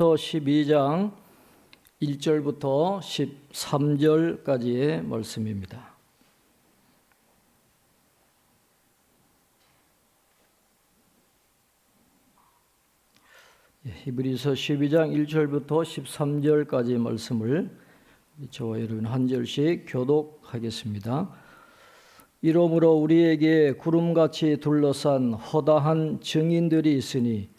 12장 1절부터 13절까지의 말씀입니다. 히브리서 12장 1절부터 13절까지의 말씀을 저와 여러분 한 절씩 교독하겠습니다. 이러므로 우리에게 구름같이 둘러싼 허다한 증인들이 있으니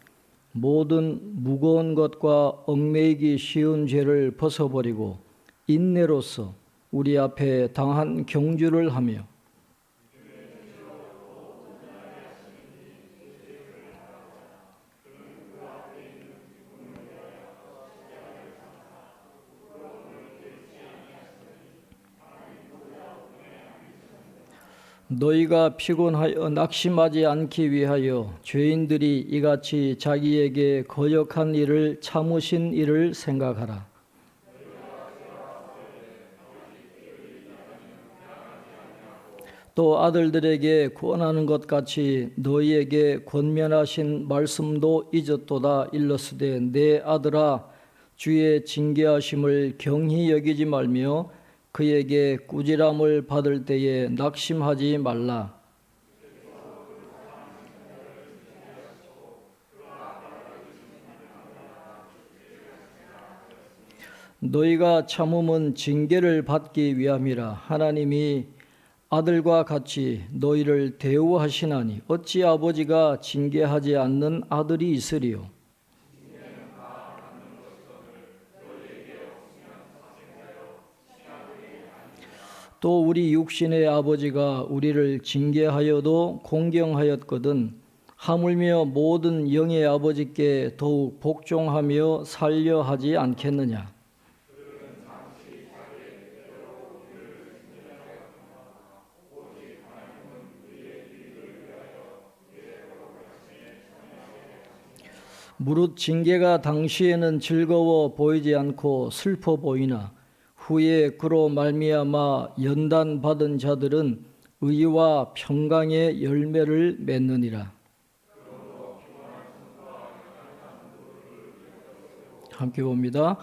모든 무거운 것과 얽매이기 쉬운 죄를 벗어버리고 인내로서 우리 앞에 당한 경주를 하며 너희가 피곤하여 낙심하지 않기 위하여 죄인들이 이같이 자기에게 거역한 일을 참으신 일을 생각하라. 또 아들들에게 권하는 것 같이 너희에게 권면하신 말씀도 잊었도다. 일러스되 내 아들아 주의 징계하심을 경히 여기지 말며 그에게 꾸지람을 받을 때에 낙심하지 말라. 너희가 참음은 징계를 받기 위함이라. 하나님이 아들과 같이 너희를 대우하시나니 어찌 아버지가 징계하지 않는 아들이 있으리요. 또 우리 육신의 아버지가 우리를 징계하여도 공경하였거든 하물며 모든 영의 아버지께 더욱 복종하며 살려 하지 않겠느냐. 무릇 징계가 당시에는 즐거워 보이지 않고 슬퍼 보이나 후에 그로 말미암아 연단 받은 자들은 의와 평강의 열매를 맺느니라. 함께 봅니다.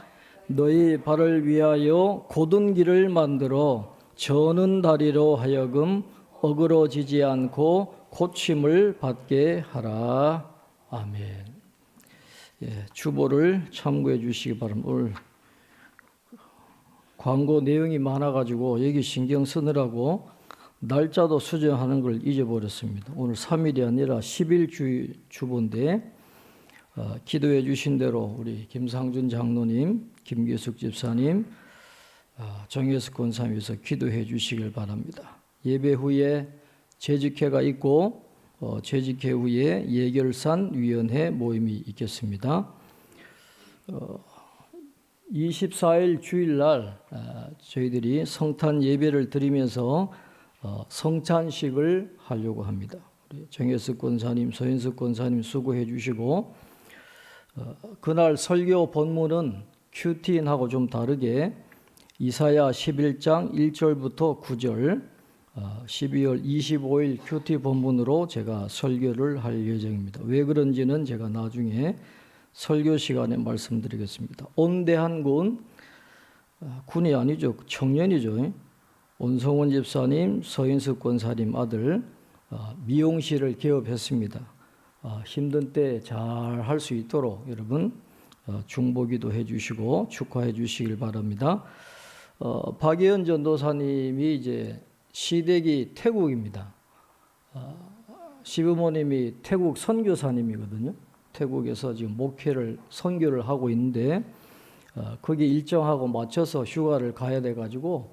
너희 발을 위하여 곧은 길을 만들어 저는 다리로 하여금 어그러지지 않고 고침을 받게 하라. 아멘. 주보를 참고해 주시기 바랍니다. 오늘 광고 내용이 많아가지고 여기 신경 쓰느라고 날짜도 수정하는 걸 잊어버렸습니다. 오늘 3일이 아니라 10일 주보인데 기도해 주신 대로 우리 김상준 장로님, 김규숙 집사님, 정혜숙 권사님께서 기도해 주시길 바랍니다. 예배 후에 재직회가 있고 재직회 후에 예결산 위원회 모임이 있겠습니다. 24일 주일날 저희들이 성탄 예배를 드리면서 성찬식을 하려고 합니다. 우리 정혜숙 권사님, 서인숙 권사님 수고해 주시고 그날 설교 본문은 큐티인하고 좀 다르게 이사야 11장 1절부터 9절 12월 25일 큐티 본문으로 제가 설교를 할 예정입니다. 왜 그런지는 제가 나중에 설교 시간에 말씀드리겠습니다. 온대한 군, 군이 아니죠. 청년이죠. 온성원 집사님, 서인숙 권사님 아들 미용실을 개업했습니다. 힘든 때 잘 할 수 있도록 여러분 중보기도 해주시고 축하해 주시길 바랍니다. 박예은 전도사님이 이제 시댁이 태국입니다. 시부모님이 태국 선교사님이거든요. 태국에서 지금 목회를 선교를 하고 있는데 거기 일정하고 맞춰서 휴가를 가야 돼가지고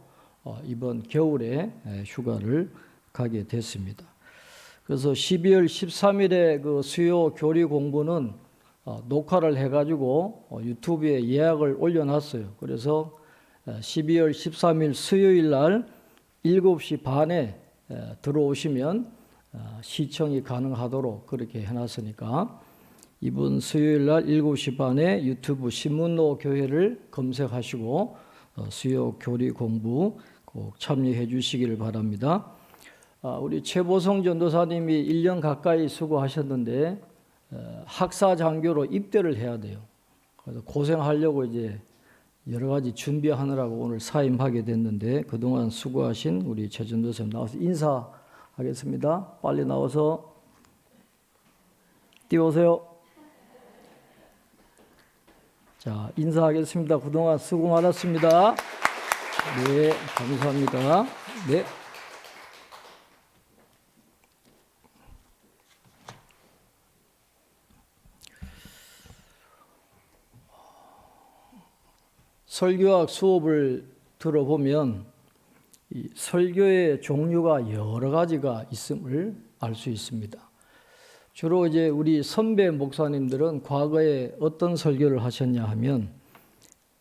이번 겨울에 휴가를 가게 됐습니다. 그래서 12월 13일에 그 수요 교리 공부는 녹화를 해가지고 유튜브에 예약을 올려놨어요. 그래서 12월 13일 수요일 날 7시 반에 들어오시면 시청이 가능하도록 그렇게 해놨으니까 이번 수요일 날 7시 반에 유튜브 신문로 교회를 검색하시고 수요 교리 공부 꼭 참여해 주시기를 바랍니다. 우리 최보성 전도사님이 1년 가까이 수고하셨는데 학사 장교로 입대를 해야 돼요. 그래서 고생하려고 이제 여러 가지 준비하느라고 오늘 사임하게 됐는데 그동안 수고하신 우리 최전도 선생님 나와서 인사하겠습니다. 빨리 나와서 뛰어오세요. 자, 인사하겠습니다. 그동안 수고 많았습니다. 네, 감사합니다. 네. 설교학 수업을 들어보면 이 설교의 종류가 여러 가지가 있음을 알 수 있습니다. 주로 이제 우리 선배 목사님들은 과거에 어떤 설교를 하셨냐 하면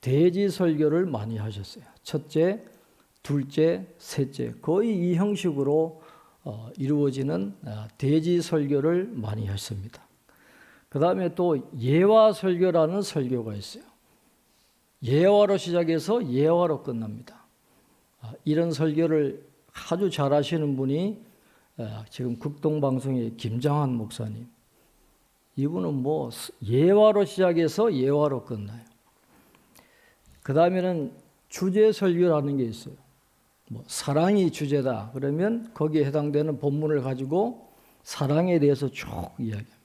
대지 설교를 많이 하셨어요. 첫째, 둘째, 셋째 거의 이 형식으로 이루어지는 대지 설교를 많이 했습니다. 그 다음에 또 예화 설교라는 설교가 있어요. 예화로 시작해서 예화로 끝납니다. 이런 설교를 아주 잘하시는 분이 지금 극동방송의 김장한 목사님. 이분은 뭐 예화로 시작해서 예화로 끝나요. 그 다음에는 주제 설교라는 게 있어요. 뭐 사랑이 주제다 그러면 거기에 해당되는 본문을 가지고 사랑에 대해서 쭉 이야기합니다.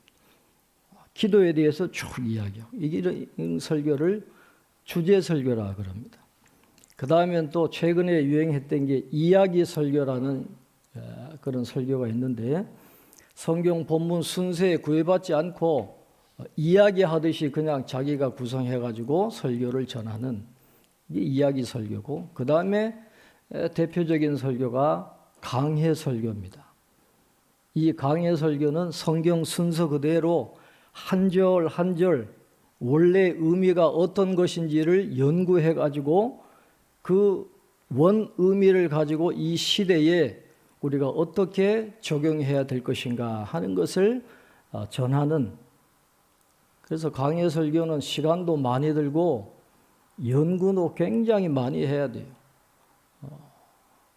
기도에 대해서 쭉 이야기하고 이런 설교를 주제 설교라 그럽니다. 그 다음엔 또 최근에 유행했던 게 이야기 설교라는 그런 설교가 있는데 성경 본문 순서에 구애받지 않고 이야기하듯이 그냥 자기가 구성해가지고 설교를 전하는 게 이야기 설교고 그 다음에 대표적인 설교가 강해 설교입니다. 이 강해 설교는 성경 순서 그대로 한 절 한 절 원래 의미가 어떤 것인지를 연구해가지고 그 원 의미를 가지고 이 시대에 우리가 어떻게 적용해야 될 것인가 하는 것을 전하는 그래서 강해 설교는 시간도 많이 들고 연구도 굉장히 많이 해야 돼요.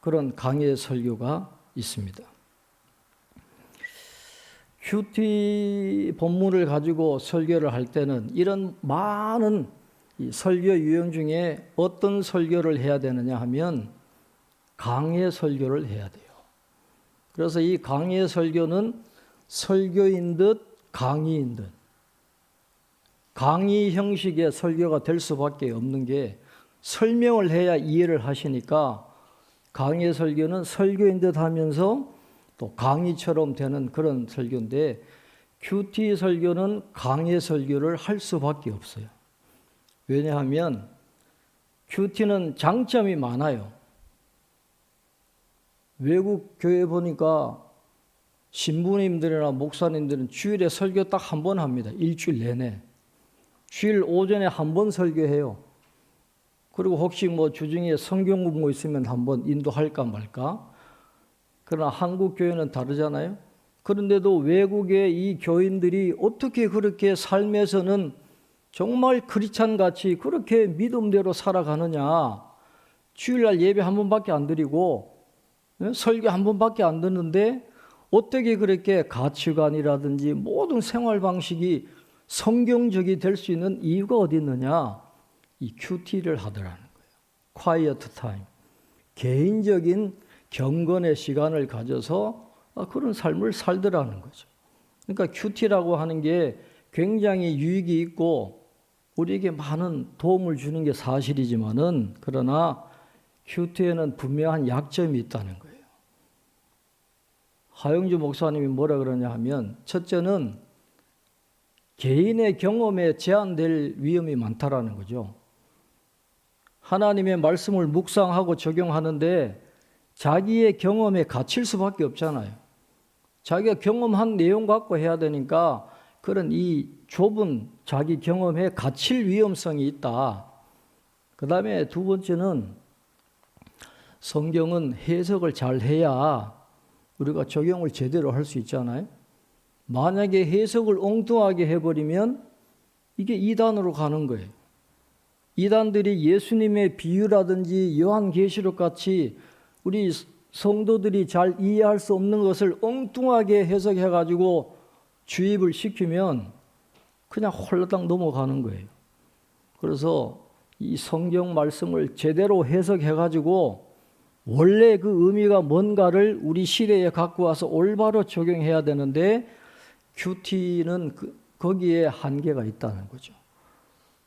그런 강해 설교가 있습니다. 큐티 본문을 가지고 설교를 할 때는 이런 많은 설교 유형 중에 어떤 설교를 해야 되느냐 하면 강해 설교를 해야 돼요. 그래서 이 강해 설교는 설교인 듯 강의인 듯 강의 형식의 설교가 될 수밖에 없는 게 설명을 해야 이해를 하시니까 강해 설교는 설교인 듯 하면서 또 강의처럼 되는 그런 설교인데 큐티 설교는 강해 설교를 할 수밖에 없어요. 왜냐하면 큐티는 장점이 많아요. 외국 교회 보니까 신부님들이나 목사님들은 주일에 설교 딱 한 번 합니다. 일주일 내내. 주일 오전에 한 번 설교해요. 그리고 혹시 뭐 주중에 성경 공부 있으면 한 번 인도할까 말까. 그러나 한국 교회는 다르잖아요. 그런데도 외국의 이 교인들이 어떻게 그렇게 삶에서는 정말 크리스찬같이 그렇게 믿음대로 살아가느냐. 주일날 예배 한 번밖에 안 드리고 설교 한 번밖에 안 듣는데 어떻게 그렇게 가치관이라든지 모든 생활 방식이 성경적이 될 수 있는 이유가 어디 있느냐? 이 큐티를 하더라는 거예요. quiet time. 개인적인 경건의 시간을 가져서 그런 삶을 살더라는 거죠. 그러니까 큐티라고 하는 게 굉장히 유익이 있고 우리에게 많은 도움을 주는 게 사실이지만은 그러나 큐티에는 분명한 약점이 있다는 거예요. 하영주 목사님이 뭐라 그러냐 하면 첫째는 개인의 경험에 제한될 위험이 많다라는 거죠. 하나님의 말씀을 묵상하고 적용하는데 자기의 경험에 갇힐 수밖에 없잖아요. 자기가 경험한 내용 갖고 해야 되니까 그런 이 좁은 자기 경험에 갇힐 위험성이 있다. 그 다음에 두 번째는 성경은 해석을 잘 해야 우리가 적용을 제대로 할 수 있잖아요. 만약에 해석을 엉뚱하게 해버리면 이게 이단으로 가는 거예요. 이단들이 예수님의 비유라든지 요한계시록 같이 우리 성도들이 잘 이해할 수 없는 것을 엉뚱하게 해석해가지고 주입을 시키면 그냥 홀라당 넘어가는 거예요. 그래서 이 성경 말씀을 제대로 해석해가지고 원래 그 의미가 뭔가를 우리 시대에 갖고 와서 올바로 적용해야 되는데 큐티는 거기에 한계가 있다는 거죠.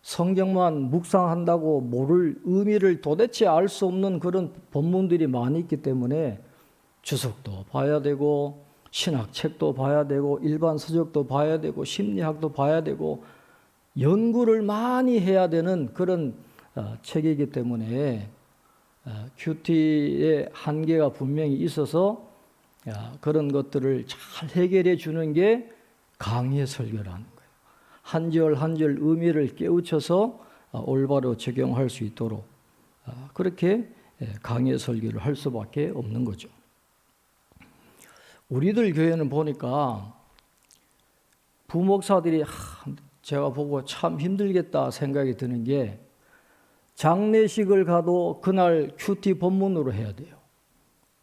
성경만 묵상한다고 모를 의미를 도대체 알 수 없는 그런 본문들이 많이 있기 때문에 주석도 봐야 되고 신학책도 봐야 되고 일반 서적도 봐야 되고 심리학도 봐야 되고 연구를 많이 해야 되는 그런 책이기 때문에 큐티의 한계가 분명히 있어서 그런 것들을 잘 해결해 주는 게 강의 설교라는 거예요. 한 절 한 절 의미를 깨우쳐서 올바로 적용할 수 있도록 그렇게 강의 설교를 할 수밖에 없는 거죠. 우리들 교회는 보니까 부목사들이 제가 보고 참 힘들겠다 생각이 드는 게 장례식을 가도 그날 큐티 본문으로 해야 돼요.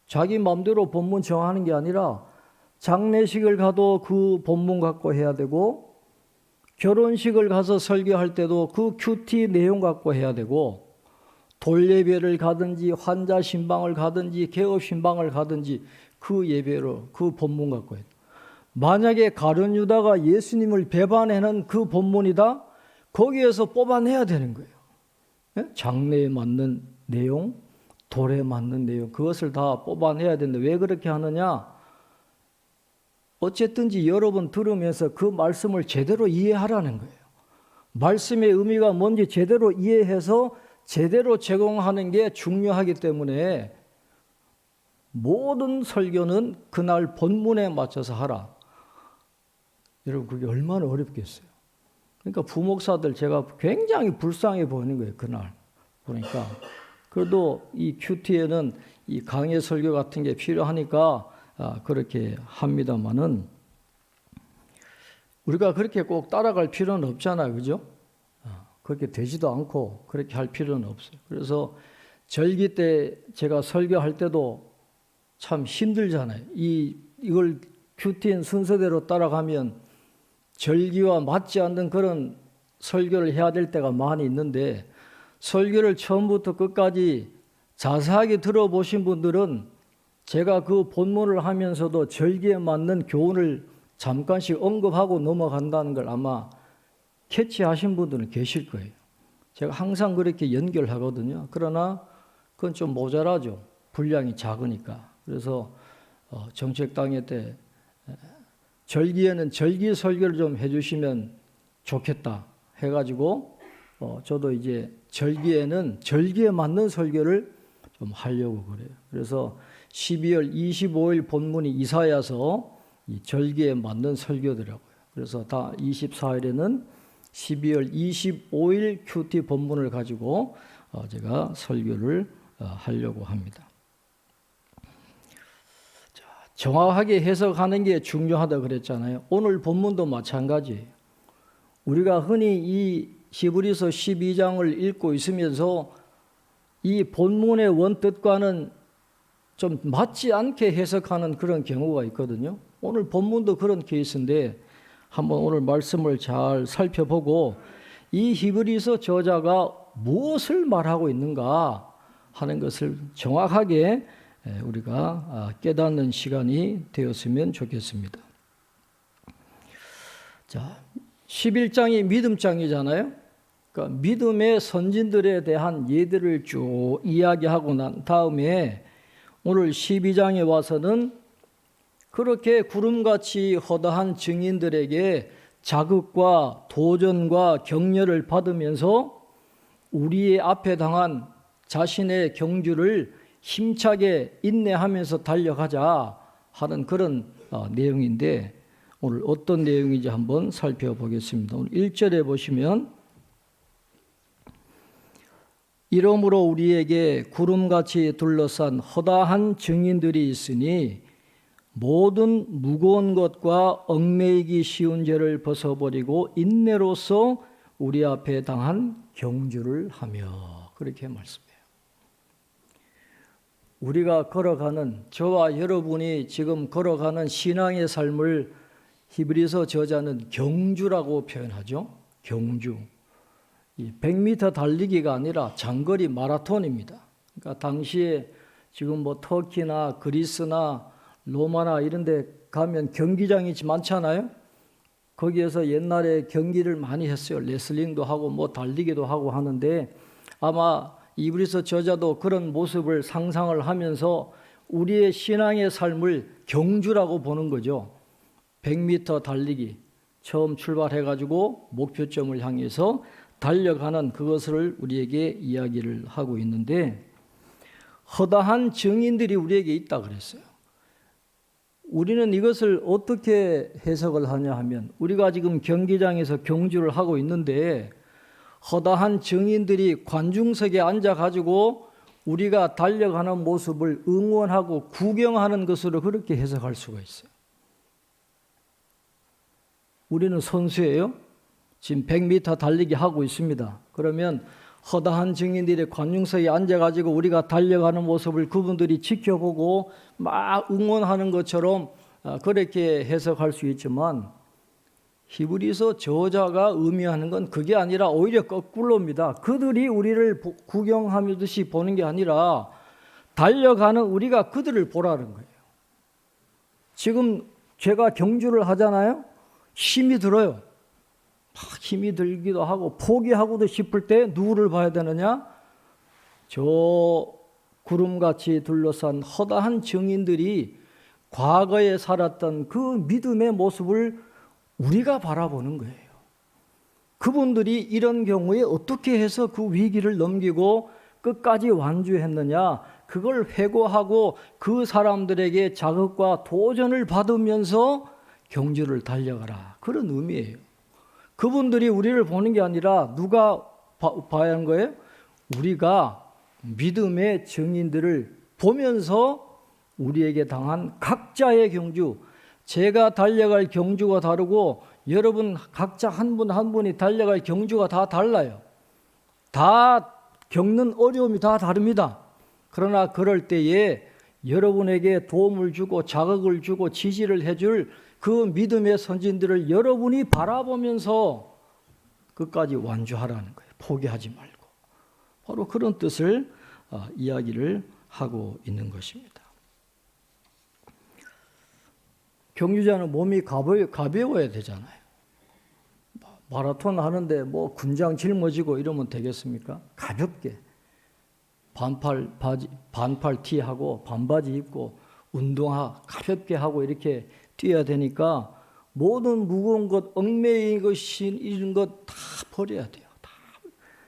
자기 마음대로 본문 정하는 게 아니라 장례식을 가도 그 본문 갖고 해야 되고 결혼식을 가서 설교할 때도 그 큐티 내용 갖고 해야 되고 돌예배를 가든지 환자 신방을 가든지 개업 신방을 가든지 그 예배로 그 본문 갖고 해야 돼요. 만약에 가룟 유다가 예수님을 배반하는 그 본문이다? 거기에서 뽑아내야 되는 거예요. 장례에 맞는 내용, 돌에 맞는 내용 그것을 다 뽑아내야 되는데 왜 그렇게 하느냐? 어쨌든지 여러 번 들으면서 그 말씀을 제대로 이해하라는 거예요. 말씀의 의미가 뭔지 제대로 이해해서 제대로 제공하는 게 중요하기 때문에 모든 설교는 그날 본문에 맞춰서 하라. 여러분 그게 얼마나 어렵겠어요. 그러니까 부목사들 제가 굉장히 불쌍해 보이는 거예요. 그날 보니까. 그래도 이 큐티에는 이 강의 설교 같은 게 필요하니까 그렇게 합니다만은 우리가 그렇게 꼭 따라갈 필요는 없잖아요. 그죠? 그렇게 되지도 않고 그렇게 할 필요는 없어요. 그래서 절기 때 제가 설교할 때도 참 힘들잖아요. 이걸 큐티인 순서대로 따라가면 절기와 맞지 않는 그런 설교를 해야 될 때가 많이 있는데 설교를 처음부터 끝까지 자세하게 들어보신 분들은 제가 그 본문을 하면서도 절기에 맞는 교훈을 잠깐씩 언급하고 넘어간다는 걸 아마 캐치하신 분들은 계실 거예요. 제가 항상 그렇게 연결하거든요. 그러나 그건 좀 모자라죠. 분량이 작으니까. 그래서 정책당회 때 절기에는 절기 설교를 좀 해주시면 좋겠다 해가지고 저도 이제 절기에는 절기에 맞는 설교를 좀 하려고 그래요. 그래서 12월 25일 본문이 이사야서 이 절기에 맞는 설교더라고요. 그래서 다 24일에는 12월 25일 큐티 본문을 가지고 제가 설교를 하려고 합니다. 정확하게 해석하는 게 중요하다 그랬잖아요. 오늘 본문도 마찬가지예요. 우리가 흔히 이 히브리서 12장을 읽고 있으면서 이 본문의 원뜻과는 좀 맞지 않게 해석하는 그런 경우가 있거든요. 오늘 본문도 그런 케이스인데 한번 오늘 말씀을 잘 살펴보고 이 히브리서 저자가 무엇을 말하고 있는가 하는 것을 정확하게 우리가 깨닫는 시간이 되었으면 좋겠습니다. 자, 11장이 믿음장이잖아요. 그러니까 믿음의 선진들에 대한 예들을 쭉 이야기하고 난 다음에 오늘 12장에 와서는 그렇게 구름같이 허다한 증인들에게 자극과 도전과 격려를 받으면서 우리의 앞에 당한 자신의 경주를 힘차게 인내하면서 달려가자 하는 그런 내용인데 오늘 어떤 내용인지 한번 살펴보겠습니다. 오늘 1절에 보시면 이러므로 우리에게 구름같이 둘러싼 허다한 증인들이 있으니 모든 무거운 것과 얽매이기 쉬운 죄를 벗어버리고 인내로서 우리 앞에 당한 경주를 하며 그렇게 말씀해요. 우리가 걸어가는 저와 여러분이 지금 걸어가는 신앙의 삶을 히브리서 저자는 경주라고 표현하죠. 경주. 100m 달리기가 아니라 장거리 마라톤입니다. 그러니까 당시에 지금 뭐 터키나 그리스나 로마나 이런 데 가면 경기장이 많잖아요. 거기에서 옛날에 경기를 많이 했어요. 레슬링도 하고 뭐 달리기도 하고 하는데 아마 이브리서 저자도 그런 모습을 상상을 하면서 우리의 신앙의 삶을 경주라고 보는 거죠. 100m 달리기 처음 출발해가지고 목표점을 향해서 달려가는 그것을 우리에게 이야기를 하고 있는데 허다한 증인들이 우리에게 있다 그랬어요. 우리는 이것을 어떻게 해석을 하냐 하면 우리가 지금 경기장에서 경주를 하고 있는데 허다한 증인들이 관중석에 앉아가지고 우리가 달려가는 모습을 응원하고 구경하는 것으로 그렇게 해석할 수가 있어요. 우리는 선수예요. 지금 100m 달리기 하고 있습니다. 그러면 허다한 증인들이 관중석에 앉아가지고 우리가 달려가는 모습을 그분들이 지켜보고 막 응원하는 것처럼 그렇게 해석할 수 있지만 히브리서 저자가 의미하는 건 그게 아니라 오히려 거꾸로입니다. 그들이 우리를 구경하듯이 보는 게 아니라 달려가는 우리가 그들을 보라는 거예요. 지금 제가 경주를 하잖아요. 힘이 들어요. 막 힘이 들기도 하고 포기하고도 싶을 때 누구를 봐야 되느냐? 저 구름같이 둘러싼 허다한 증인들이 과거에 살았던 그 믿음의 모습을 우리가 바라보는 거예요. 그분들이 이런 경우에 어떻게 해서 그 위기를 넘기고 끝까지 완주했느냐? 그걸 회고하고 그 사람들에게 자극과 도전을 받으면서 경주를 달려가라. 그런 의미예요. 그분들이 우리를 보는 게 아니라 누가 봐야 하는 거예요? 우리가 믿음의 증인들을 보면서 우리에게 당한 각자의 경주, 제가 달려갈 경주가 다르고 여러분 각자 한 분 한 분이 달려갈 경주가 다 달라요. 다 겪는 어려움이 다 다릅니다. 그러나 그럴 때에 여러분에게 도움을 주고 자극을 주고 지지를 해줄 그 믿음의 선진들을 여러분이 바라보면서 끝까지 완주하라는 거예요. 포기하지 말고. 바로 그런 뜻을 이야기를 하고 있는 것입니다. 경주자는 몸이 가벼워야 되잖아요. 마라톤 하는데 뭐 군장 짊어지고 이러면 되겠습니까? 가볍게 반팔 티하고 반바지 입고 운동화 가볍게 하고 이렇게 뛰어야 되니까 모든 무거운 것, 얽매인 것이 이런 것 다 버려야 돼요. 다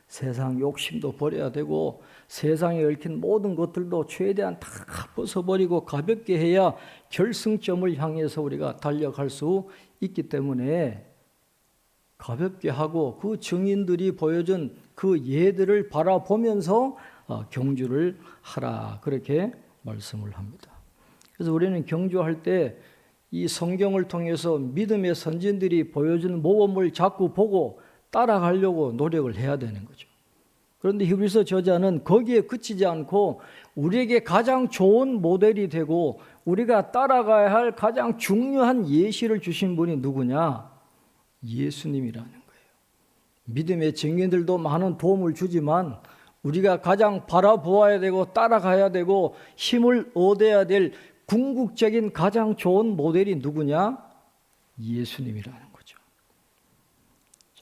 세상 욕심도 버려야 되고 세상에 얽힌 모든 것들도 최대한 다 벗어버리고 가볍게 해야 결승점을 향해서 우리가 달려갈 수 있기 때문에 가볍게 하고 그 증인들이 보여준 그 예들을 바라보면서 경주를 하라 그렇게 말씀을 합니다. 그래서 우리는 경주할 때 이 성경을 통해서 믿음의 선진들이 보여준 모범을 자꾸 보고 따라가려고 노력을 해야 되는 거죠. 그런데 히브리서 저자는 거기에 그치지 않고 우리에게 가장 좋은 모델이 되고 우리가 따라가야 할 가장 중요한 예시를 주신 분이 누구냐? 예수님이라는 거예요. 믿음의 증인들도 많은 도움을 주지만 우리가 가장 바라보아야 되고 따라가야 되고 힘을 얻어야 될 궁극적인 가장 좋은 모델이 누구냐? 예수님이라는 거죠.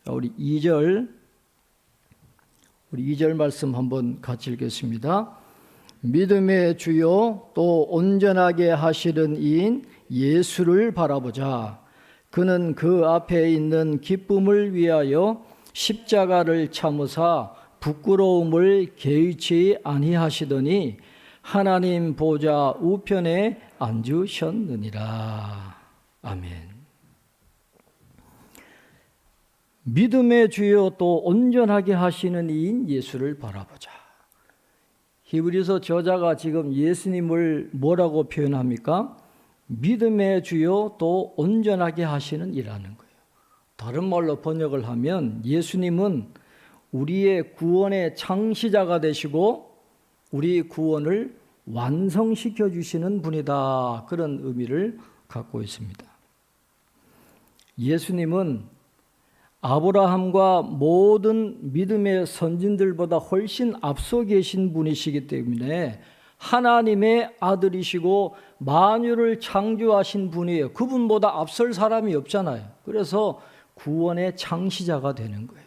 자, 우리 2절 말씀 한번 같이 읽겠습니다. 믿음의 주요 또 온전하게 하시는 이인 예수를 바라보자. 그는 그 앞에 있는 기쁨을 위하여 십자가를 참으사 부끄러움을 개의치 아니하시더니 하나님 보좌 우편에 앉으셨느니라. 아멘. 믿음의 주요 또 온전하게 하시는 이인 예수를 바라보자. 히브리서 저자가 지금 예수님을 뭐라고 표현합니까? 믿음의 주요 또 온전하게 하시는 이라는 거예요. 다른 말로 번역을 하면 예수님은 우리의 구원의 창시자가 되시고 우리 구원을 완성시켜 주시는 분이다. 그런 의미를 갖고 있습니다. 예수님은 아브라함과 모든 믿음의 선진들보다 훨씬 앞서 계신 분이시기 때문에 하나님의 아들이시고 만유를 창조하신 분이에요. 그분보다 앞설 사람이 없잖아요. 그래서 구원의 창시자가 되는 거예요.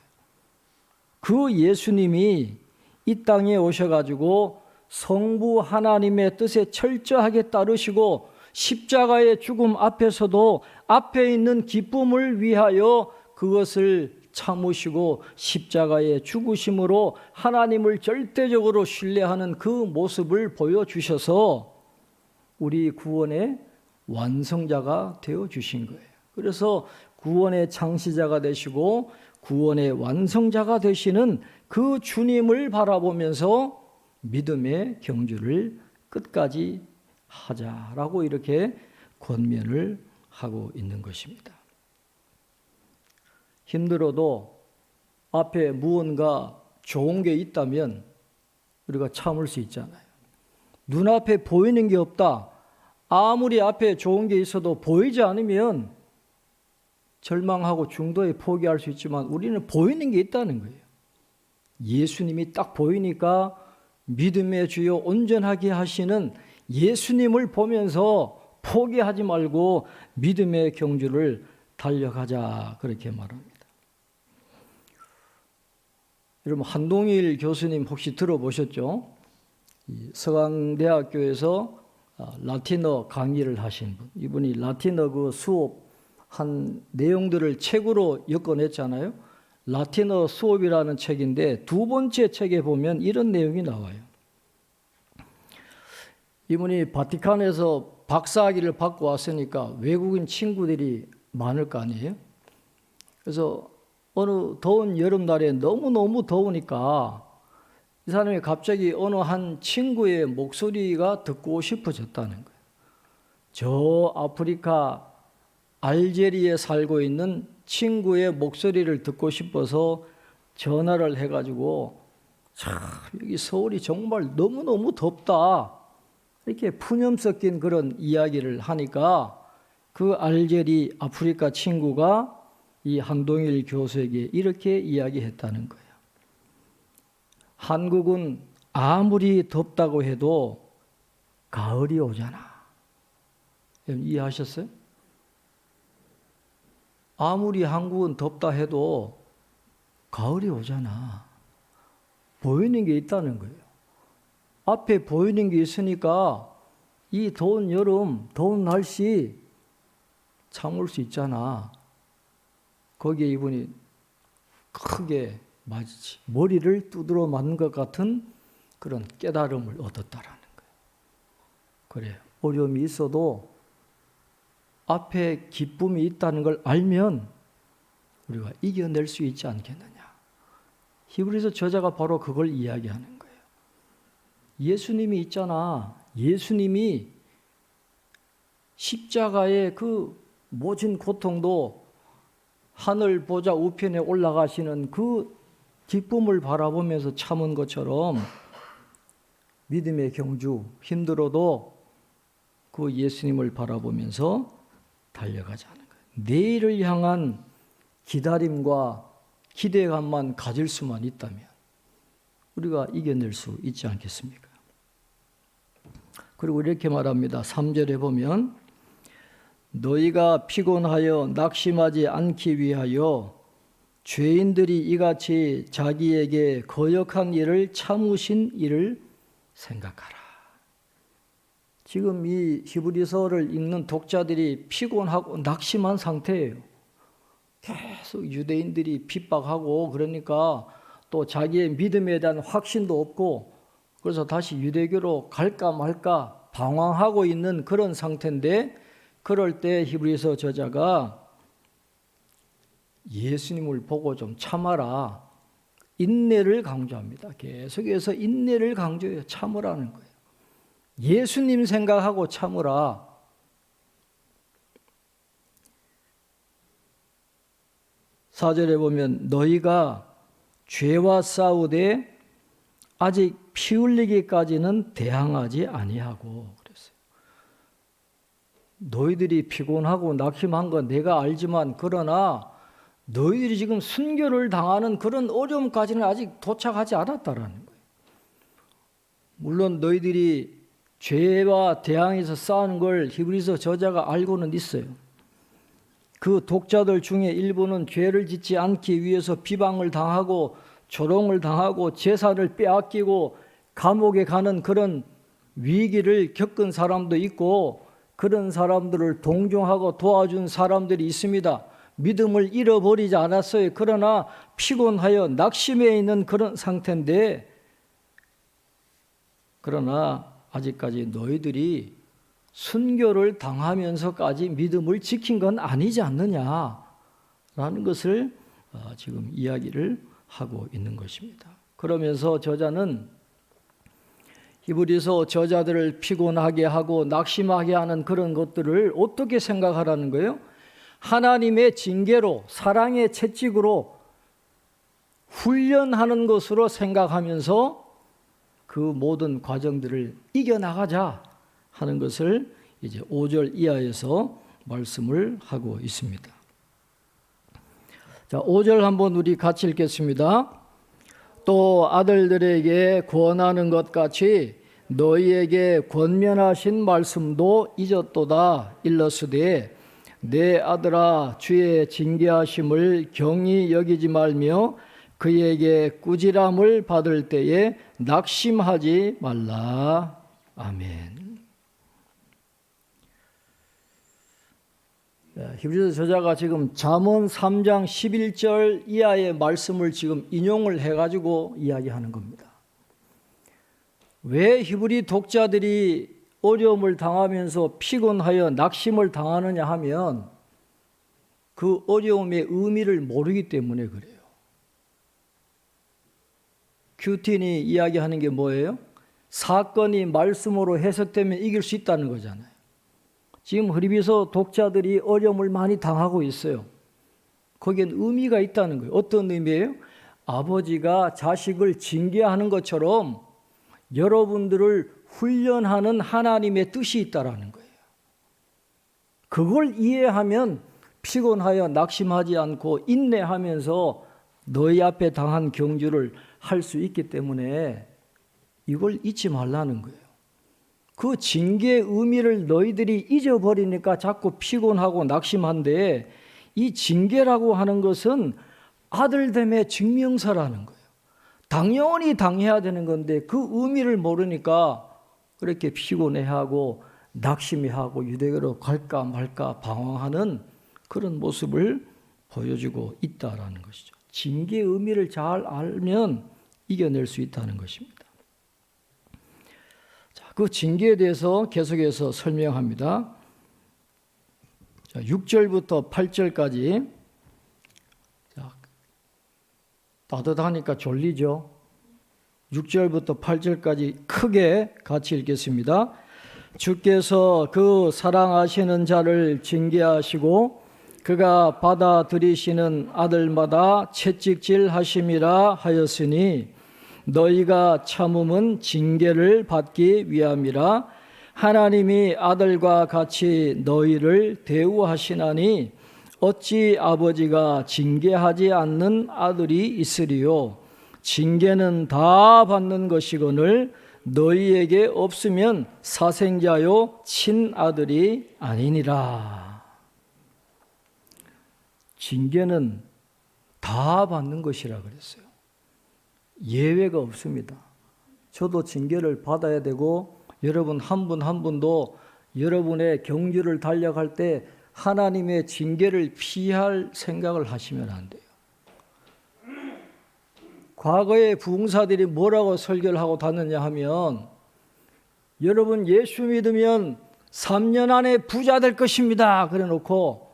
그 예수님이 이 땅에 오셔가지고 성부 하나님의 뜻에 철저하게 따르시고 십자가의 죽음 앞에서도 앞에 있는 기쁨을 위하여 그것을 참으시고 십자가의 죽으심으로 하나님을 절대적으로 신뢰하는 그 모습을 보여주셔서 우리 구원의 완성자가 되어주신 거예요. 그래서 구원의 창시자가 되시고 구원의 완성자가 되시는 그 주님을 바라보면서 믿음의 경주를 끝까지 하자라고 이렇게 권면을 하고 있는 것입니다. 힘들어도 앞에 무언가 좋은 게 있다면 우리가 참을 수 있잖아요. 눈앞에 보이는 게 없다. 아무리 앞에 좋은 게 있어도 보이지 않으면 절망하고 중도에 포기할 수 있지만 우리는 보이는 게 있다는 거예요. 예수님이 딱 보이니까 믿음의 주요 온전하게 하시는 예수님을 보면서 포기하지 말고 믿음의 경주를 달려가자 그렇게 말합니다. 여러분 한동일 교수님 혹시 들어보셨죠? 서강대학교에서 라틴어 강의를 하신 분. 이분이 라틴어 그 수업 한 내용들을 책으로 엮어냈잖아요. 라틴어 수업이라는 책인데 두 번째 책에 보면 이런 내용이 나와요. 이분이 바티칸에서 박사학위를 받고 왔으니까 외국인 친구들이 많을 거 아니에요. 그래서 어느 더운 여름날에 너무너무 더우니까 이 사람이 갑자기 어느 한 친구의 목소리가 듣고 싶어졌다는 거예요. 저 아프리카 알제리에 살고 있는 친구의 목소리를 듣고 싶어서 전화를 해가지고 참 여기 서울이 정말 너무너무 덥다 이렇게 푸념 섞인 그런 이야기를 하니까 그 알제리 아프리카 친구가 이 한동일 교수에게 이렇게 이야기했다는 거예요. 한국은 아무리 덥다고 해도 가을이 오잖아. 이해하셨어요? 아무리 한국은 덥다 해도 가을이 오잖아. 보이는 게 있다는 거예요. 앞에 보이는 게 있으니까 이 더운 여름, 더운 날씨 참을 수 있잖아. 거기에 이분이 크게 맞지 머리를 두드러 맞는 것 같은 그런 깨달음을 얻었다라는 거예요. 그래요. 어려움이 있어도 앞에 기쁨이 있다는 걸 알면 우리가 이겨낼 수 있지 않겠느냐. 히브리서 저자가 바로 그걸 이야기하는 거예요. 예수님이 있잖아. 예수님이 십자가의 그 모진 고통도 하늘 보좌 우편에 올라가시는 그 기쁨을 바라보면서 참은 것처럼 믿음의 경주 힘들어도 그 예수님을 바라보면서 달려가자는 거예요. 내일을 향한 기다림과 기대감만 가질 수만 있다면 우리가 이겨낼 수 있지 않겠습니까? 그리고 이렇게 말합니다. 3절에 보면 너희가 피곤하여 낙심하지 않기 위하여 죄인들이 이같이 자기에게 거역한 일을 참으신 일을 생각하라. 지금 이 히브리서를 읽는 독자들이 피곤하고 낙심한 상태예요. 계속 유대인들이 핍박하고 그러니까 또 자기의 믿음에 대한 확신도 없고 그래서 다시 유대교로 갈까 말까 방황하고 있는 그런 상태인데 그럴 때 히브리서 저자가 예수님을 보고 좀 참아라. 인내를 강조합니다. 계속해서 인내를 강조해요. 참으라는 거예요. 예수님 생각하고 참으라. 사절에 보면 너희가 죄와 싸우되 아직 피 흘리기까지는 대항하지 아니하고 그랬어요. 너희들이 피곤하고 낙심한 건 내가 알지만 그러나 너희들이 지금 순교를 당하는 그런 어려움까지는 아직 도착하지 않았다라는 거예요. 물론 너희들이 죄와 대항해서 싸우는 걸 히브리서 저자가 알고는 있어요. 그 독자들 중에 일부는 죄를 짓지 않기 위해서 비방을 당하고 조롱을 당하고 재산을 빼앗기고 감옥에 가는 그런 위기를 겪은 사람도 있고, 그런 사람들을 동정하고 도와준 사람들이 있습니다. 믿음을 잃어버리지 않았어요. 그러나 피곤하여 낙심해 있는 그런 상태인데, 그러나 아직까지 너희들이 순교를 당하면서까지 믿음을 지킨 건 아니지 않느냐라는 것을 지금 이야기를 하고 있는 것입니다. 그러면서 저자는 히브리서 저자들을 피곤하게 하고 낙심하게 하는 그런 것들을 어떻게 생각하라는 거예요? 하나님의 징계로, 사랑의 채찍으로 훈련하는 것으로 생각하면서 그 모든 과정들을 이겨나가자 하는 것을 이제 5절 이하에서 말씀을 하고 있습니다. 자, 5절 한번 우리 같이 읽겠습니다. 또 아들들에게 권하는 것 같이 너희에게 권면하신 말씀도 잊었도다. 일러스되 내 아들아, 주의 징계하심을 경히 여기지 말며 그에게 꾸지람을 받을 때에 낙심하지 말라. 아멘. 히브리서 저자가 지금 잠언 3장 11절 이하의 말씀을 지금 인용을 해가지고 이야기하는 겁니다. 왜 히브리 독자들이 어려움을 당하면서 피곤하여 낙심을 당하느냐 하면 그 어려움의 의미를 모르기 때문에 그래요. 큐틴이 이야기하는 게 뭐예요? 사건이 말씀으로 해석되면 이길 수 있다는 거잖아요. 지금 히브리서 독자들이 어려움을 많이 당하고 있어요. 거기엔 의미가 있다는 거예요. 어떤 의미예요? 아버지가 자식을 징계하는 것처럼 여러분들을 훈련하는 하나님의 뜻이 있다라는 거예요. 그걸 이해하면 피곤하여 낙심하지 않고 인내하면서 너희 앞에 당한 경주를 할 수 있기 때문에 이걸 잊지 말라는 거예요. 그 징계의 의미를 너희들이 잊어버리니까 자꾸 피곤하고 낙심한데, 이 징계라고 하는 것은 아들됨의 증명서라는 거예요. 당연히 당해야 되는 건데 그 의미를 모르니까 그렇게 피곤해하고 낙심해하고 유대교로 갈까 말까 방황하는 그런 모습을 보여주고 있다라는 것이죠. 징계의 의미를 잘 알면 이겨낼 수 있다는 것입니다. 자, 그 징계에 대해서 계속해서 설명합니다. 자, 6절부터 8절까지. 자, 따뜻하니까 졸리죠. 6절부터 8절까지 크게 같이 읽겠습니다. 주께서 그 사랑하시는 자를 징계하시고 그가 받아들이시는 아들마다 채찍질 하심이라 하였으니 너희가 참음은 징계를 받기 위함이라. 하나님이 아들과 같이 너희를 대우하시나니 어찌 아버지가 징계하지 않는 아들이 있으리요. 징계는 다 받는 것이거늘 너희에게 없으면 사생자요 친아들이 아니니라. 징계는 다 받는 것이라 그랬어요. 예외가 없습니다. 저도 징계를 받아야 되고, 여러분 한 분 한 분도 여러분의 경주를 달려갈 때 하나님의 징계를 피할 생각을 하시면 안 돼요. 과거의 부흥사들이 뭐라고 설교를 하고 다녔냐 하면, 여러분 예수 믿으면 3년 안에 부자 될 것입니다 그래 놓고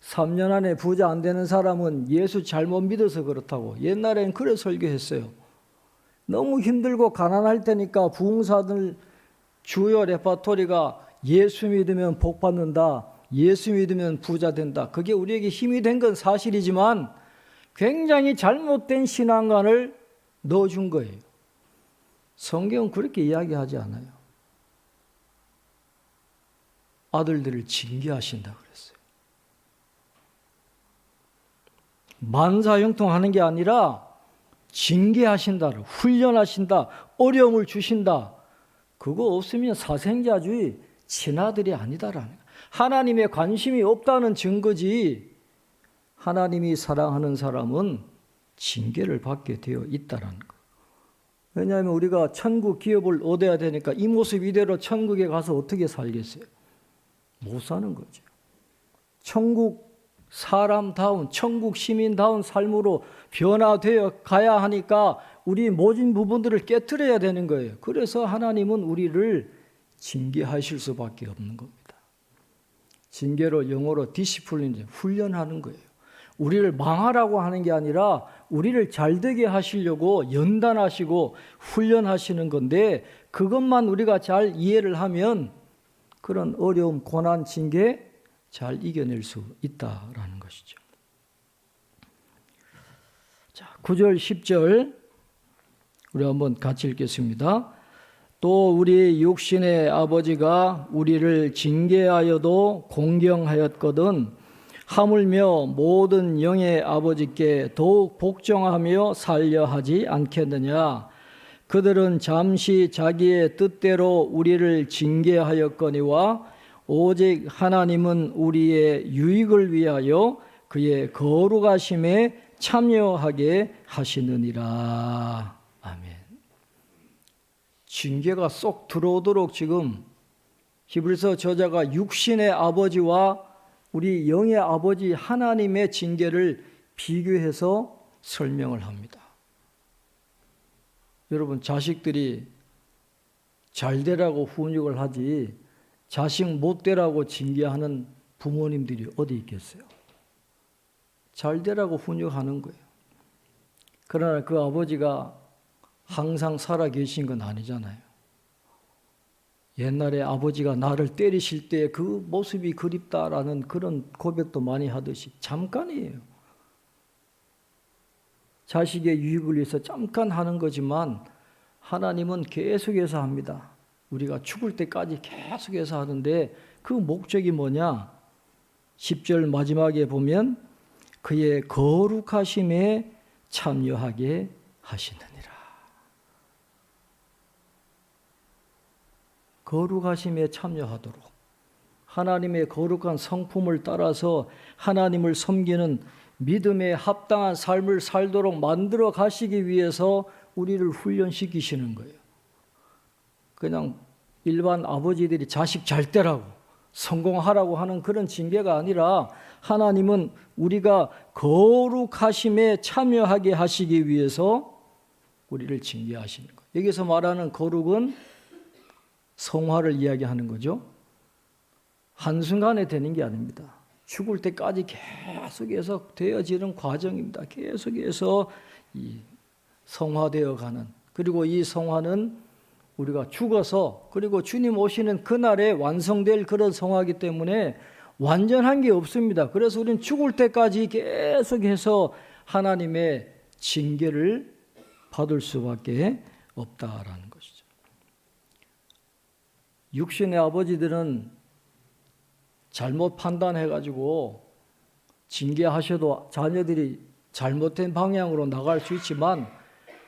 3년 안에 부자 안 되는 사람은 예수 잘못 믿어서 그렇다고 옛날엔 그래 설교했어요. 너무 힘들고 가난할 때니까 부흥사들 주요 레파토리가 예수 믿으면 복 받는다, 예수 믿으면 부자 된다. 그게 우리에게 힘이 된 건 사실이지만 굉장히 잘못된 신앙관을 넣어준 거예요. 성경은 그렇게 이야기하지 않아요. 아들들을 징계하신다 그랬어요. 만사형통하는 게 아니라 징계하신다, 훈련하신다, 어려움을 주신다. 그거 없으면 사생자주의 친아들이 아니다라는 거예요. 하나님의 관심이 없다는 증거지. 하나님이 사랑하는 사람은 징계를 받게 되어 있다라는 거예요. 왜냐하면 우리가 천국 기업을 얻어야 되니까 이 모습 이대로 천국에 가서 어떻게 살겠어요? 못 사는 거죠. 천국 사람다운, 천국 시민다운 삶으로 변화되어 가야 하니까 우리 모진 부분들을 깨트려야 되는 거예요. 그래서 하나님은 우리를 징계하실 수밖에 없는 겁니다. 징계로 영어로 디시플린, 훈련하는 거예요. 우리를 망하라고 하는 게 아니라 우리를 잘되게 하시려고 연단하시고 훈련하시는 건데, 그것만 우리가 잘 이해를 하면 그런 어려움, 고난, 징계 잘 이겨낼 수 있다라는 것이죠. 자, 9절, 10절 우리 한번 같이 읽겠습니다. 또 우리 육신의 아버지가 우리를 징계하여도 공경하였거든 하물며 모든 영의 아버지께 더욱 복종하며 살려 하지 않겠느냐. 그들은 잠시 자기의 뜻대로 우리를 징계하였거니와 오직 하나님은 우리의 유익을 위하여 그의 거룩하심에 참여하게 하시느니라. 아멘. 징계가 쏙 들어오도록 지금 히브리서 저자가 육신의 아버지와 우리 영의 아버지 하나님의 징계를 비교해서 설명을 합니다. 여러분, 자식들이 잘 되라고 훈육을 하지 자식 못 되라고 징계하는 부모님들이 어디 있겠어요? 잘 되라고 훈육하는 거예요. 그러나 그 아버지가 항상 살아 계신 건 아니잖아요. 옛날에 아버지가 나를 때리실 때 그 모습이 그립다라는 그런 고백도 많이 하듯이 잠깐이에요. 자식의 유익을 위해서 잠깐 하는 거지만 하나님은 계속해서 합니다. 우리가 죽을 때까지 계속해서 하는데 그 목적이 뭐냐? 10절 마지막에 보면 그의 거룩하심에 참여하게 하시느니라. 거룩하심에 참여하도록 하나님의 거룩한 성품을 따라서 하나님을 섬기는 믿음에 합당한 삶을 살도록 만들어 가시기 위해서 우리를 훈련시키시는 거예요. 그냥 일반 아버지들이 자식 잘 되라고 성공하라고 하는 그런 징계가 아니라 하나님은 우리가 거룩하심에 참여하게 하시기 위해서 우리를 징계하시는 거예요. 여기서 말하는 거룩은 성화를 이야기하는 거죠. 한순간에 되는 게 아닙니다. 죽을 때까지 계속해서 되어지는 과정입니다. 계속해서 이 성화되어 가는, 그리고 이 성화는 우리가 죽어서 그리고 주님 오시는 그날에 완성될 그런 성화이기 때문에 완전한 게 없습니다. 그래서 우리는 죽을 때까지 계속해서 하나님의 징계를 받을 수밖에 없다라는 것이죠. 육신의 아버지들은 잘못 판단해가지고 징계하셔도 자녀들이 잘못된 방향으로 나갈 수 있지만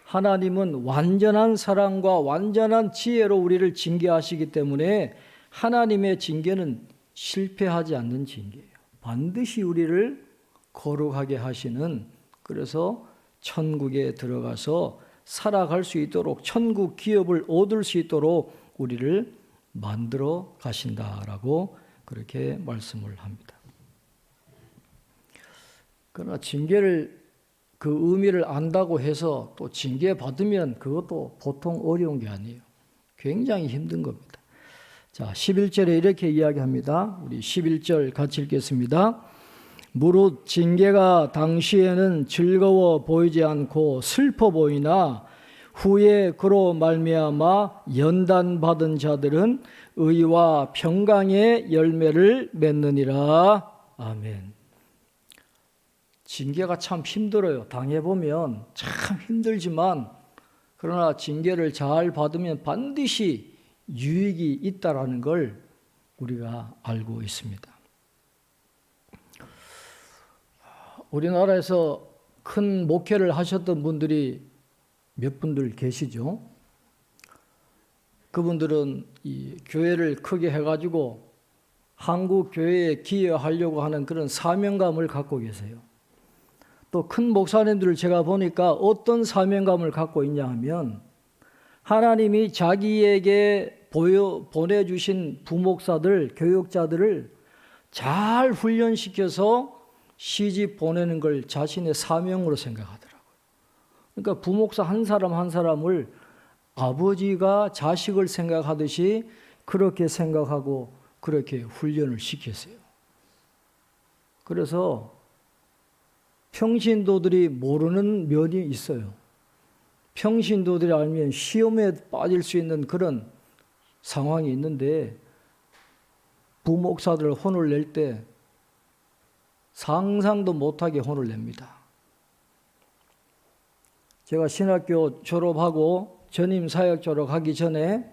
하나님은 완전한 사랑과 완전한 지혜로 우리를 징계하시기 때문에 하나님의 징계는 실패하지 않는 징계예요. 반드시 우리를 거룩하게 하시는, 그래서 천국에 들어가서 살아갈 수 있도록 천국 기업을 얻을 수 있도록 우리를 만들어 가신다라고 그렇게 말씀을 합니다. 그러나 징계를 그 의미를 안다고 해서 또 징계받으면 그것도 보통 어려운 게 아니에요. 굉장히 힘든 겁니다. 자, 11절에 이렇게 이야기합니다. 우리 11절 같이 읽겠습니다. 무릇 징계가 당시에는 즐거워 보이지 않고 슬퍼 보이나 후에 그로 말미암아 연단받은 자들은 의와 평강의 열매를 맺느니라. 아멘. 징계가 참 힘들어요. 당해보면 참 힘들지만 그러나 징계를 잘 받으면 반드시 유익이 있다라는 걸 우리가 알고 있습니다. 우리나라에서 큰 목회를 하셨던 분들이 몇 분들 계시죠. 그분들은 이 교회를 크게 해가지고 한국 교회에 기여하려고 하는 그런 사명감을 갖고 계세요. 또 큰 목사님들을 제가 보니까 어떤 사명감을 갖고 있냐 하면 하나님이 자기에게 보내주신 부목사들, 교육자들을 잘 훈련시켜서 시집 보내는 걸 자신의 사명으로 생각하더라고요. 그러니까 부목사 한 사람 한 사람을 아버지가 자식을 생각하듯이 그렇게 생각하고 그렇게 훈련을 시켰어요. 그래서 평신도들이 모르는 면이 있어요. 평신도들이 알면 시험에 빠질 수 있는 그런 상황이 있는데 부목사들 혼을 낼 때 상상도 못하게 혼을 냅니다. 제가 신학교 졸업하고 전임 사역 졸업하기 전에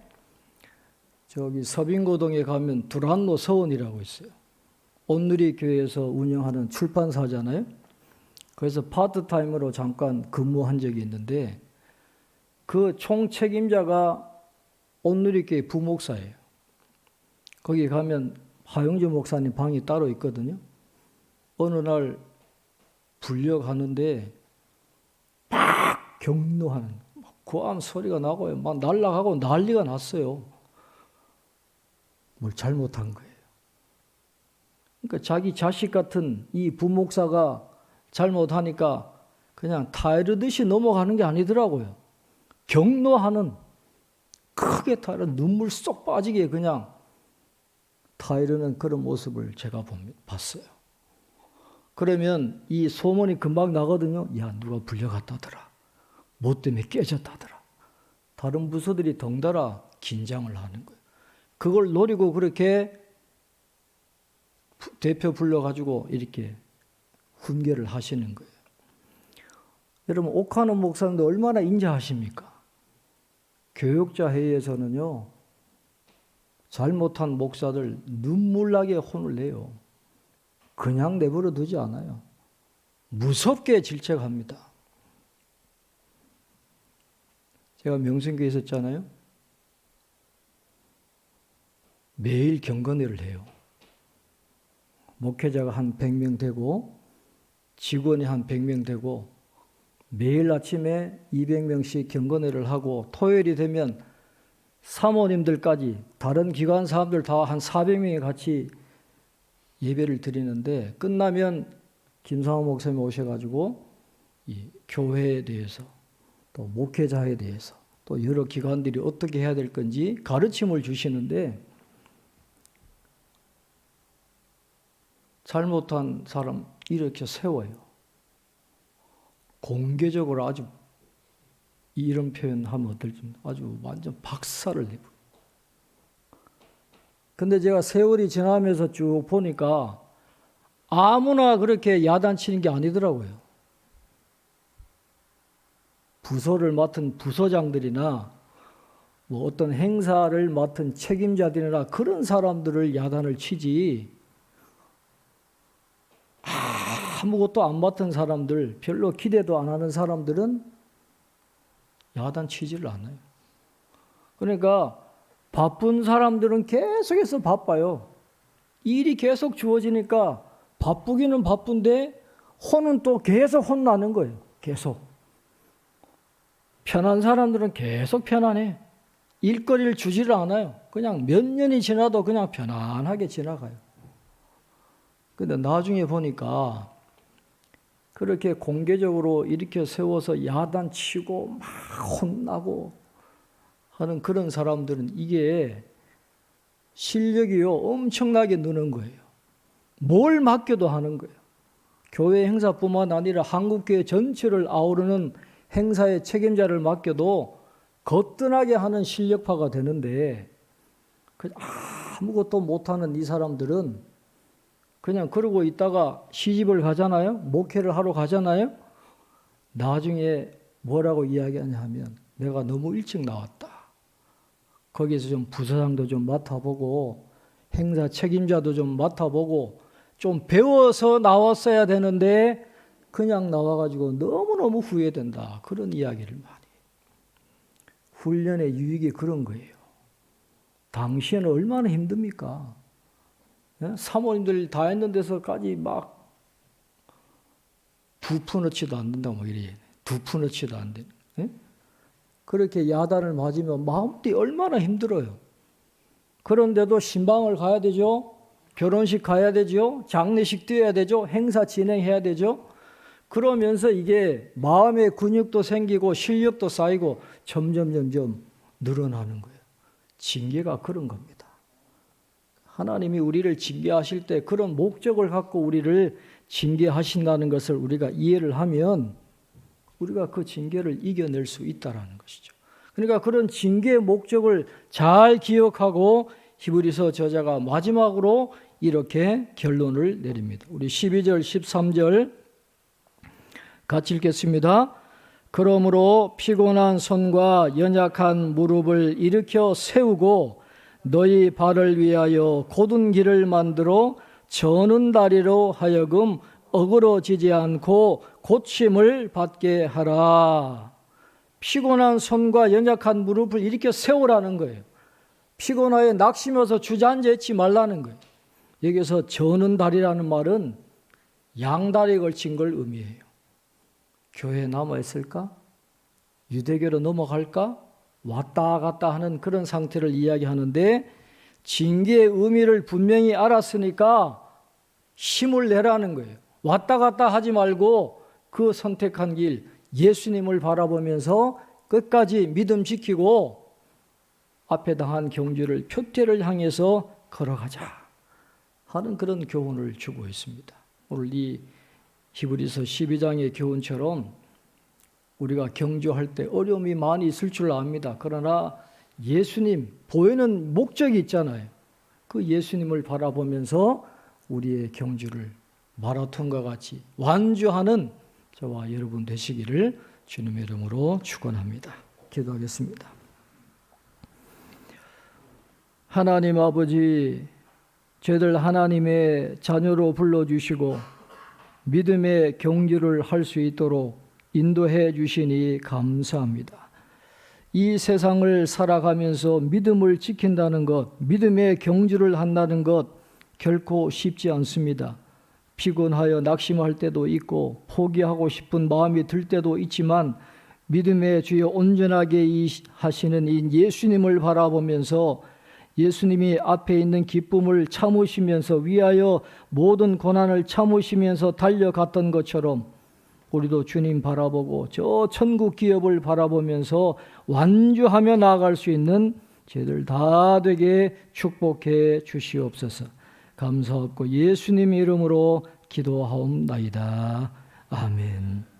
저기 서빙고동에 가면 두란노 서원이라고 있어요. 온누리 교회에서 운영하는 출판사잖아요. 그래서 파트타임으로 잠깐 근무한 적이 있는데 그 총책임자가 온누리 교회 부목사예요. 거기 가면 하용주 목사님 방이 따로 있거든요. 어느 날 불려가는데 막 경노하는 고함 소리가 나고요. 막 날아가고 난리가 났어요. 뭘 잘못한 거예요. 그러니까 자기 자식 같은 이 부목사가 잘못하니까 그냥 타이르듯이 넘어가는 게 아니더라고요. 경노하는 크게 타이르 눈물 쏙 빠지게 그냥 타이르는 그런 모습을 제가 봤어요. 그러면 이 소문이 금방 나거든요. 야, 누가 불려갔다더라. 뭐 때문에 깨졌다더라. 다른 부서들이 덩달아 긴장을 하는 거예요. 그걸 노리고 그렇게 대표 불러가지고 이렇게 훈계를 하시는 거예요. 여러분, 옥하는 목사님도 얼마나 인자하십니까? 교육자 회의에서는요, 잘못한 목사들 눈물나게 혼을 내요. 그냥 내버려 두지 않아요. 무섭게 질책합니다. 제가 명성교회에 있었잖아요. 매일 경건회를 해요. 목회자가 한 100명 되고 직원이 한 100명 되고 매일 아침에 200명씩 경건회를 하고 토요일이 되면 사모님들까지 다른 기관 사람들 다 한 400명이 같이 예배를 드리는데 끝나면 김상호 목사님이 오셔가지고 이 교회에 대해서 또 목회자에 대해서 또 여러 기관들이 어떻게 해야 될 건지 가르침을 주시는데 잘못한 사람 이렇게 세워요. 공개적으로 아주 이런 표현하면 어떨지 아주 완전 박살을 내버려요. 근데 제가 세월이 지나면서 쭉 보니까 아무나 그렇게 야단치는 게 아니더라고요. 부서를 맡은 부서장들이나 뭐 어떤 행사를 맡은 책임자들이나 그런 사람들을 야단을 치지 아무것도 안 맡은 사람들, 별로 기대도 안 하는 사람들은 야단치지를 않아요. 그러니까 바쁜 사람들은 계속해서 바빠요. 일이 계속 주어지니까 바쁘기는 바쁜데 혼은 또 계속 혼나는 거예요. 계속. 편한 사람들은 계속 편안해. 일거리를 주지를 않아요. 그냥 몇 년이 지나도 그냥 편안하게 지나가요. 근데 나중에 보니까 그렇게 공개적으로 일으켜 세워서 야단치고 막 혼나고 하는 그런 사람들은 이게 실력이요 엄청나게 느는 거예요. 뭘 맡겨도 하는 거예요. 교회 행사뿐만 아니라 한국교회 전체를 아우르는 행사의 책임자를 맡겨도 거뜬하게 하는 실력파가 되는데 아무것도 못하는 이 사람들은 그냥 그러고 있다가 시집을 가잖아요. 목회를 하러 가잖아요. 나중에 뭐라고 이야기하냐 하면 내가 너무 일찍 나왔다. 거기서 좀 부서장도 좀 맡아보고 행사 책임자도 좀 맡아보고 좀 배워서 나왔어야 되는데 그냥 나와가지고 너무너무 후회된다. 그런 이야기를 많이 해요. 훈련의 유익이 그런 거예요. 당시에는 얼마나 힘듭니까? 사모님들 다 했는 데서까지 막 2푼어치도 안 된다고 막 이래요. 2푼어치도 안 되는. 그렇게 야단을 맞으면 마음이 얼마나 힘들어요. 그런데도 신방을 가야 되죠. 결혼식 가야 되죠. 장례식 뛰어야 되죠. 행사 진행해야 되죠. 그러면서 이게 마음의 근육도 생기고 실력도 쌓이고 점점 늘어나는 거예요. 징계가 그런 겁니다. 하나님이 우리를 징계하실 때 그런 목적을 갖고 우리를 징계하신다는 것을 우리가 이해를 하면 우리가 그 징계를 이겨낼 수 있다는 것이죠. 그러니까 그런 징계의 목적을 잘 기억하고 히브리서 저자가 마지막으로 이렇게 결론을 내립니다. 우리 12절, 13절 같이 읽겠습니다. 그러므로 피곤한 손과 연약한 무릎을 일으켜 세우고 너희 발을 위하여 곧은 길을 만들어 저는 다리로 하여금 어그러지지 않고 고침을 받게 하라. 피곤한 손과 연약한 무릎을 일으켜 세우라는 거예요. 피곤하여 낙심해서 주저앉아 있지 말라는 거예요. 여기서 저는 다리라는 말은 양다리에 걸친 걸 의미해요. 교회에 남아있을까? 유대교로 넘어갈까? 왔다 갔다 하는 그런 상태를 이야기하는데 징계의 의미를 분명히 알았으니까 힘을 내라는 거예요. 왔다 갔다 하지 말고 그 선택한 길 예수님을 바라보면서 끝까지 믿음 지키고 앞에 당한 경주를 표태를 향해서 걸어가자 하는 그런 교훈을 주고 있습니다. 오늘 이 히브리서 12장의 교훈처럼 우리가 경주할 때 어려움이 많이 있을 줄 압니다. 그러나 예수님 보이는 목적이 있잖아요. 그 예수님을 바라보면서 우리의 경주를 마라톤과 같이 완주하는 저와 여러분 되시기를 주님의 이름으로 축원합니다. 기도하겠습니다. 하나님 아버지, 저희들 하나님의 자녀로 불러주시고 믿음의 경주를 할 수 있도록 인도해 주시니 감사합니다. 이 세상을 살아가면서 믿음을 지킨다는 것, 믿음의 경주를 한다는 것 결코 쉽지 않습니다. 피곤하여 낙심할 때도 있고 포기하고 싶은 마음이 들 때도 있지만 믿음의 주여 온전하게 하시는 이 예수님을 바라보면서 예수님이 앞에 있는 기쁨을 참으시면서 위하여 모든 고난을 참으시면서 달려갔던 것처럼 우리도 주님 바라보고 저 천국 기업을 바라보면서 완주하며 나아갈 수 있는 저희들 다 되게 축복해 주시옵소서. 감사하고 예수님 이름으로 기도하옵나이다. 아멘.